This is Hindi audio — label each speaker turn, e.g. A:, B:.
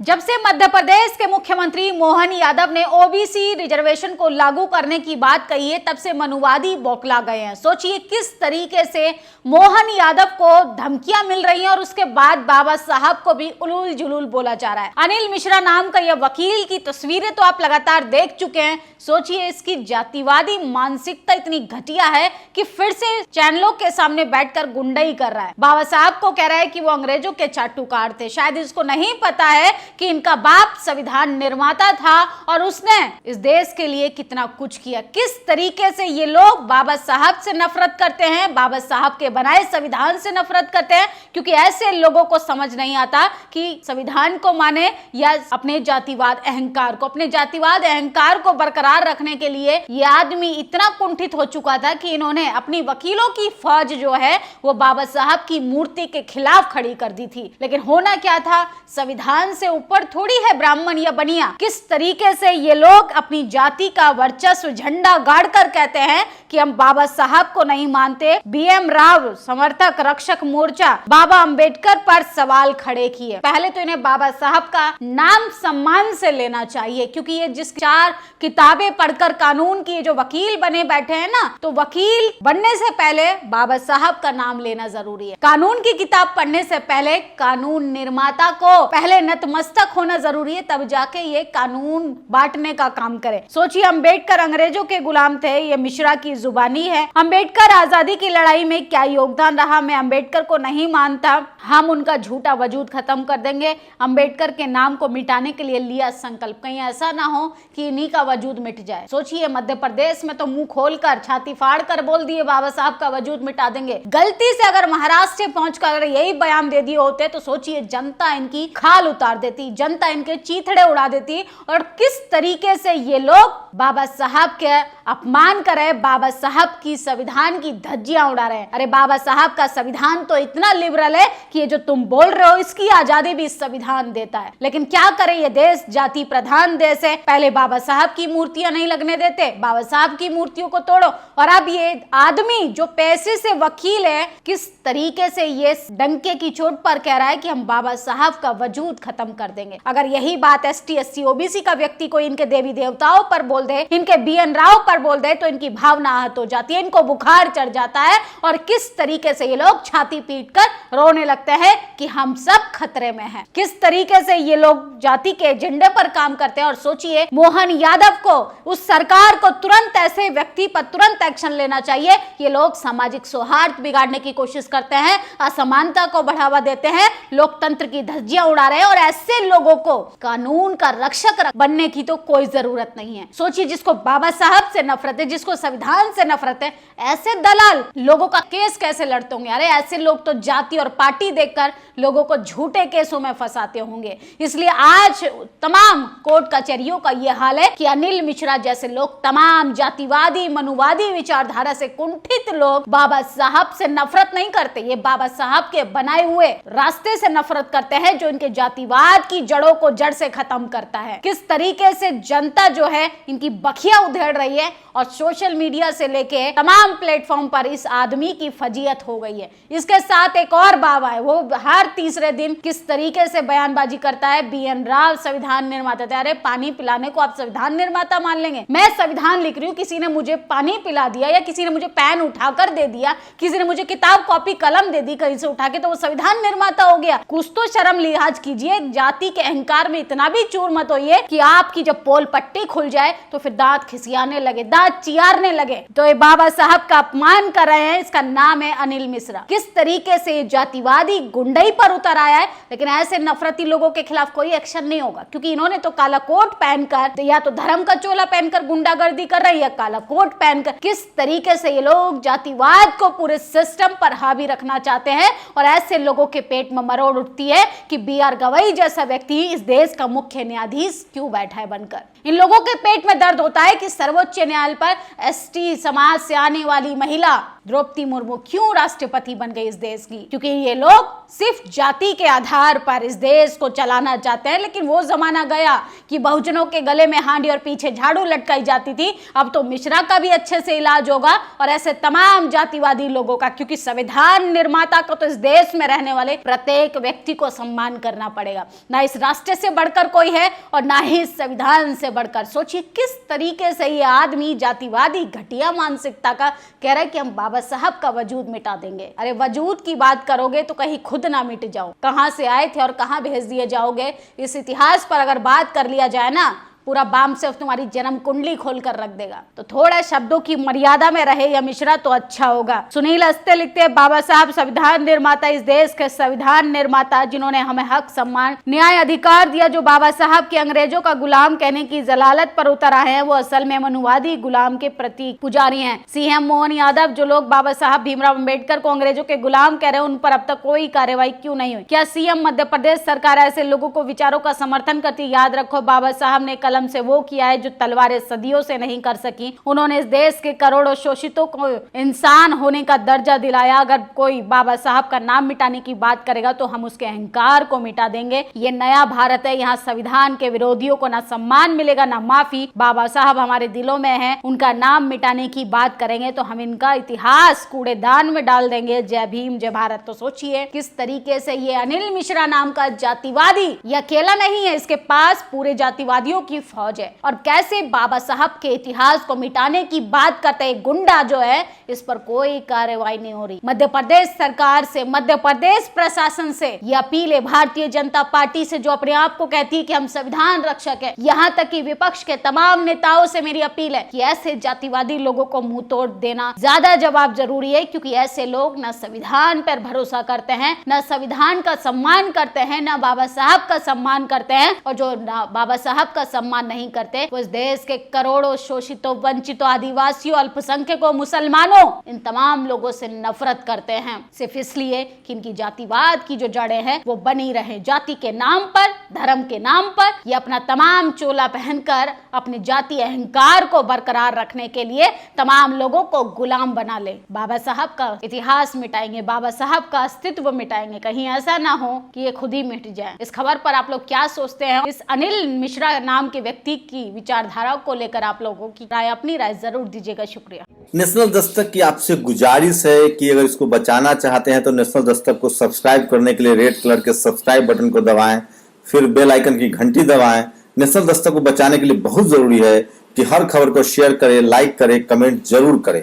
A: जब से मध्य प्रदेश के मुख्यमंत्री मोहन यादव ने ओबीसी रिजर्वेशन को लागू करने की बात कही है, तब से मनुवादी बौखला गए हैं। सोचिए किस तरीके से मोहन यादव को धमकियां मिल रही हैं और उसके बाद बाबा साहब को भी उलूल जुलूल बोला जा रहा है। अनिल मिश्रा नाम का यह वकील की तस्वीरें तो आप लगातार देख चुके हैं। सोचिए इसकी जातिवादी मानसिकता इतनी घटिया है कि फिर से चैनलों के सामने बैठकर गुंडाई कर रहा है। बाबा साहब को कह रहा है कि वो अंग्रेजों के चाटुकार थे। शायद इसको नहीं पता है कि इनका बाप संविधान निर्माता था और उसने इस देश के लिए कितना कुछ किया। किस तरीके से ये लोग बाबा साहब से नफरत करते हैं, बाबा साहब के बनाए संविधान से नफरत करते हैं, क्योंकि ऐसे लोगों को समझ नहीं आता कि संविधान को माने या अपने जातिवाद अहंकार को। अपने जातिवाद अहंकार को बरकरार रखने के लिए ये आदमी इतना कुंठित हो चुका था कि इन्होंने अपनी वकीलों की फौज जो है वो बाबा साहब की मूर्ति के खिलाफ खड़ी कर दी थी। लेकिन होना क्या था, संविधान से ऊपर थोड़ी है ब्राह्मण या बनिया। किस तरीके से ये लोग अपनी जाति का वर्चस्व झंडा गाड़कर कहते हैं कि हम बाबा साहब को नहीं मानते। बीएम राव समर्थक रक्षक मोर्चा बाबा अंबेडकर पर सवाल खड़े किए। पहले तो इन्हें बाबा साहब का नाम सम्मान से लेना चाहिए, क्योंकि ये जिस 4 किताबें पढ़कर कानून की जो वकील बने बैठे हैं ना, तो वकील बनने से पहले बाबा साहब का नाम लेना जरूरी है। कानून की किताब पढ़ने से पहले कानून निर्माता को पहले नतमस्तक होना जरूरी है, तब जाके ये कानून बांटने का काम करे। सोचिए अंबेडकर अंग्रेजों के गुलाम थे, ये मिश्रा की जुबानी है। अंबेडकर आजादी की लड़ाई में क्या योगदान रहा, मैं अंबेडकर को नहीं मानता, हम उनका झूठा वजूद खत्म कर देंगे। अंबेडकर के नाम को मिटाने के लिए लिया संकल्प, कहीं ऐसा ना हो कि इन्हीं का वजूद मिट जाए। सोचिए मध्य प्रदेश में तो मुंह खोलकर छाती फाड़ कर बोल दिए बाबा साहब का वजूद मिटा देंगे। गलती से अगर महाराष्ट्र से पहुंचकर अगर यही बयान दे दिए होते तो सोचिए जनता इनकी खाल उतार देती, जनता इनके चीथड़े उड़ा देती। और किस तरीके से ये लोग बाबा साहब के अपमान कर रहे, बाबा साहब की संविधान की धज्जियां उड़ा रहे हैं। अरे बाबा साहब का संविधान तो इतना लिबरल है कि ये जो तुम बोल रहे हो इसकी आजादी भी संविधान देता है। लेकिन क्या करे, ये देश जाति प्रधान देश है। पहले बाबा साहब की मूर्तियां नहीं लगने देते, बाबा साहब की मूर्तियों को तोड़ो। और अब ये आदमी जो पैसे से वकील है, किस तरीके से ये डंके की चोट पर कह रहा है कि हम बाबा साहब का वजूद खत्म कर देंगे। अगर यही बात एसटी एससी ओबीसी का व्यक्ति को इनके देवी देवताओं पर बोल दे, इनके बीएन राव पर बोल दे, तो इनकी भावना आहत हो जाती है, इनको बुखार चढ़ जाता है और किस तरीके से ये लोग छाती पीटकर रोने लगते हैं कि हम सब खतरे में हैं। किस तरीके से ये लोग जाति के एजेंडे पर काम करते हैं। और सोचिए मोहन यादव को, उस सरकार को तुरंत ऐसे व्यक्ति पर तुरंत एक्शन लेना चाहिए। ये लोग सामाजिक सौहार्द बिगाड़ने की कोशिश करते हैं, असमानता को बढ़ावा देते हैं, लोकतंत्र की धज्जियां उड़ा रहे हैं। और ऐसे लोगों को कानून का रक्षक बनने की तो कोई जरूरत नहीं है। सोचिए जिसको बाबा साहब से नफरत है, जिसको संविधान से नफरत है, ऐसे दलाल लोगों का केस कैसे लड़ते होंगे। अरे ऐसे लोग तो जाति और पार्टी देखकर लोगों को झूठे केसों में फंसाते होंगे। इसलिए आज तमाम कोर्ट कचहरियों का यह हाल है कि अनिल मिश्रा जैसे लोग, तमाम जातिवादी मनुवादी विचारधारा से कुंठित लोग बाबा साहब से नफरत नहीं करते, ये बाबा साहब के बनाए हुए रास्ते से नफरत करते हैं जो इनके जातिवाद की जड़ों को जड़ से खत्म करता है। किस तरीके से जनता जो है इनकी बखिया उधेड़ रही है और सोशल मीडिया से लेके तमाम प्लेटफॉर्म पर इस आदमी की फजीयत हो गई है। इसके साथ एक और बाबा है, वो हर तीसरे दिन किस तरीके से बयानबाजी करता है, बीएन राव संविधान निर्माता थे। अरे पानी पिलाने को आप संविधान निर्माता मान लेंगे? मैं संविधान लिख रही हूँ, किसी ने मुझे पानी पिला दिया या किसी ने मुझे पेन उठाकर दे दिया, किसी ने मुझे किताब कॉपी कलम दे दी कहीं से उठा के, तो वो संविधान निर्माता हो गया? कुछ तो शर्म लिहाज कीजिए। जाति के अहंकार में इतना भी चूर मत होइए कि आपकी जब पोल पट्टी खुल जाए तो फिर दांत खिसियाने लगे, दांत चियारने लगे। तो ये बाबा साहब का अपमान कर रहे हैं, इसका नाम है अनिल मिश्रा। किस तरीके से जातिवादी गुंडई पर उतर आया है। लेकिन ऐसे नफरती लोगों के खिलाफ कोई एक्शन नहीं होगा, क्योंकि इन्होंने तो काला कोट पहनकर या तो धर्म का चोला पहनकर गुंडागर्दी कर रही है, काला कोट पहनकर। किस तरीके से ये लोग जातिवाद को पूरे सिस्टम पर हावी रखना चाहते हैं। और ऐसे लोगों के पेट में मरोड़ उठती है कि बीआर गवई जैसा व्यक्ति इस देश का मुख्य न्यायाधीश क्यों बैठा है बनकर। इन लोगों के पेट में दर्द होता है कि सर्वोच्च न्यायालय पर एसटी समाज से आने वाली महिला द्रौपदी मुर्मू क्यों राष्ट्रपति बन गई इस देश की, क्योंकि ये लोग सिर्फ जाति के आधार पर इस देश को चलाना चाहते हैं। लेकिन वो जमाना गया कि बहुजनों के गले में हांडी और पीछे झाड़ू लटकाई जाती थी। अब तो मिश्रा का भी अच्छे से इलाज होगा और ऐसे तमाम जातिवादी लोगों का, क्योंकि संविधान निर्माता को तो इस देश में रहने वाले प्रत्येक व्यक्ति को सम्मान करना पड़ेगा, ना ना इस रास्ते से बढ़कर कोई है और ना ही संविधान से बढ़कर। सोचिए किस तरीके से ये आदमी जातिवादी घटिया मानसिकता का कह रहा है कि हम बाबा साहब का वजूद मिटा देंगे। अरे वजूद की बात करोगे तो कहीं खुद ना मिट जाओ, कहां से आए थे और कहां भेज दिए जाओगे। इस इतिहास पर अगर बात कर लिया जाए ना, पूरा बाम से तुम्हारी जन्म कुंडली खोल कर रख देगा। तो थोड़ा शब्दों की मर्यादा में रहे यह मिश्रा तो अच्छा होगा। सुनील अस्ते लिखते हैं, बाबा साहब संविधान निर्माता, इस देश के संविधान निर्माता, जिन्होंने हमें हक, सम्मान, न्याय, अधिकार दिया। जो बाबा साहब के अंग्रेजों का गुलाम कहने की जलालत पर उतर आए हैं, वो असल में मनुवादी गुलाम के प्रतीक पुजारी हैं। सीएम मोहन यादव, जो लोग बाबा साहब भीमराव अम्बेडकर को अंग्रेजों के गुलाम कह रहे हैं, उन पर अब तक कोई कार्रवाई क्यों नहीं हुई? क्या सीएम मध्य प्रदेश सरकार ऐसे लोगों को विचारों का समर्थन करती? याद रखो, बाबा साहब ने कलम से वो किया है जो तलवारें सदियों से नहीं कर सकी। उन्होंने इस देश के करोड़ों शोषितों को इंसान होने का दर्जा दिलाया। अगर कोई बाबा साहब का नाम मिटाने की बात करेगा तो हम उसके अहंकार को मिटा देंगे। ये नया भारत है, यहाँ संविधान के विरोधियों को ना सम्मान मिलेगा ना माफी। बाबा साहब हमारे दिलों में है, उनका नाम मिटाने की बात करेंगे तो हम इनका इतिहास कूड़ेदान में डाल देंगे। जय भीम, जय भारत। तो सोचिए किस तरीके से ये अनिल मिश्रा नाम का जातिवादी, ये अकेला नहीं है, इसके पास पूरे जातिवादियों की फौज है। और कैसे बाबा साहब के इतिहास को मिटाने की बात करते हैं गुंडा जो है, इस पर कोई कार्रवाई नहीं हो रही। मध्य प्रदेश सरकार से, मध्य प्रदेश प्रशासन से ये अपील है, भारतीय जनता पार्टी से जो अपने आप को कहती है कि हम संविधान रक्षक है, यहाँ तक कि विपक्ष के तमाम नेताओं से मेरी अपील है कि ऐसे जातिवादी लोगों को मुंह तोड़ देना ज्यादा जवाब जरूरी है। क्योंकि ऐसे लोग न संविधान पर भरोसा करते हैं, न संविधान का सम्मान करते हैं, न बाबा साहब का सम्मान करते हैं। और जो बाबा साहब का सम्मान नहीं करते वो इस देश के करोड़ों शोषितों, वंचितों, आदिवासियों, अल्पसंख्यकों, मुसलमानों, इन तमाम लोगों से नफरत करते हैं, सिर्फ इसलिए कि इनकी जातिवाद की जो जड़ें हैं वो बनी रहे। जाति के नाम पर, धर्म के नाम पर ये अपना तमाम चोला पहनकर अपने जाति अहंकार को बरकरार रखने के लिए तमाम लोगों को गुलाम बना ले। बाबा साहब का इतिहास मिटाएंगे, बाबा साहब का अस्तित्व मिटाएंगे, कहीं ऐसा ना हो कि ये खुद ही मिट जाए। इस खबर पर आप लोग क्या सोचते हैं? इस अनिल मिश्रा नाम के व्यक्ति की विचारधारा को लेकर आप लोगों की राय, अपनी राय जरूर दीजिएगा। शुक्रिया।
B: नेशनल दस्तक की आपसे गुजारिश है कि अगर इसको बचाना चाहते हैं तो नेशनल दस्तक को सब्सक्राइब करने के लिए रेड कलर के सब्सक्राइब बटन को दबाएं, फिर बेल आइकन की घंटी दबाएं। नेशनल दस्तक को बचाने के लिए बहुत जरूरी है कि हर खबर को शेयर करें, लाइक करें, कमेंट जरूर करें।